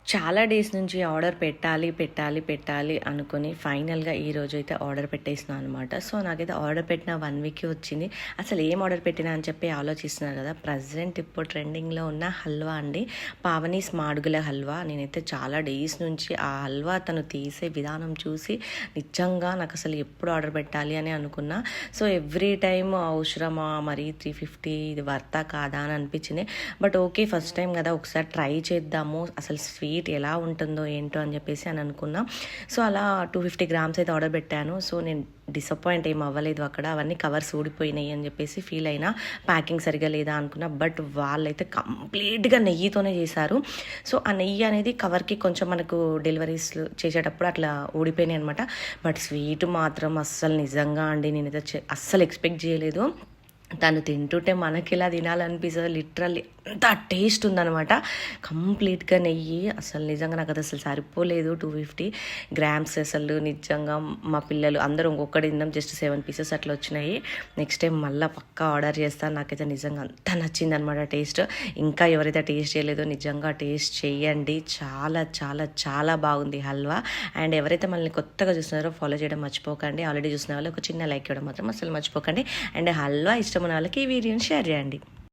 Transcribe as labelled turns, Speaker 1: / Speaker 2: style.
Speaker 1: చాలా డేస్ నుంచి ఆర్డర్ పెట్టాలి, పెట్టాలి, పెట్టాలి అనుకుని ఫైనల్‌గా ఈరోజు అయితే ఆర్డర్ పెట్టేసినా అనమాట. సో, నాకైతే ఆర్డర్ పెట్టిన 1 వీక్‌కే వచ్చింది. అసలు ఏం ఆర్డర్ పెట్టినా అని చెప్పి ఆలోచిస్తున్నారు కదా! ప్రెజెంట్ ఇప్పుడు ట్రెండింగ్‌లో ఉన్న హల్వా అండి. పావనీస్ మాడుగుల హల్వా. నేనైతే చాలా డేస్ నుంచి ఆ హల్వా తను తీసే విధానం చూసి నిజంగా నాకసలు ఎప్పుడు ఆర్డర్ పెట్టాలి అని అనుకున్నా. సో, ఎవ్రీ టైమ్ అవసరమా మరి 350 ఇది వర్తా కాదా అని అనిపించింది. బట్ ఓకే, ఫస్ట్ టైం కదా, ఒకసారి ట్రై చేద్దాము. అసలు స్వీట్ ఎలా ఉంటుందో ఏంటో అని చెప్పేసి అని అనుకున్నా. సో అలా 250 గ్రామ్స్ అయితే ఆర్డర్ పెట్టాను. సో నేను డిసప్పాయింట్ ఏం అవ్వలేదు అక్కడ. అవన్నీ కవర్స్ ఊడిపోయినాయి అని చెప్పేసి ఫీల్ అయినా, ప్యాకింగ్ సరిగా లేదా అనుకున్నా. బట్ వాళ్ళైతే కంప్లీట్గా నెయ్యితోనే చేశారు. సో ఆ నెయ్యి అనేది కవర్కి కొంచెం మనకు డెలివరీస్ చేసేటప్పుడు అట్లా ఊడిపోయినాయి అనమాట. బట్ స్వీట్ మాత్రం అస్సలు నిజంగా అండి, నేనైతే అస్సలు ఎక్స్పెక్ట్ చేయలేదు. తను తింటుంటే మనకి ఇలా తినాలనిపిస్తుంది. లిటరల్లీ అంత టేస్ట్ ఉందనమాట. కంప్లీట్గా నెయ్యి అసలు నిజంగా నాకు అది అసలు సరిపోలేదు. 250 గ్రామ్స్ అసలు నిజంగా మా పిల్లలు అందరూ ఇంకొకటి తిందాం, జస్ట్ 7 పీసెస్ అట్లా వచ్చినాయి. నెక్స్ట్ టైం మళ్ళీ పక్కా ఆర్డర్ చేస్తాను. నాకైతే నిజంగా అంత నచ్చింది అనమాట టేస్ట్. ఇంకా ఎవరైతే టేస్ట్ చేయలేదో నిజంగా టేస్ట్ చేయండి. చాలా చాలా చాలా బాగుంది హల్వా. అండ్ ఎవరైతే మనల్ని కొత్తగా చూస్తున్నారో ఫాలో చేయడం మర్చిపోకండి. ఆల్రెడీ చూసిన వాళ్ళు ఒక చిన్న లైక్ ఇవ్వడం మాత్రం అసలు మర్చిపోకండి. అండ్ హల్వా ఇష్టం ఉన్న వాళ్ళకి ఈ వీడియోని షేర్ చేయండి.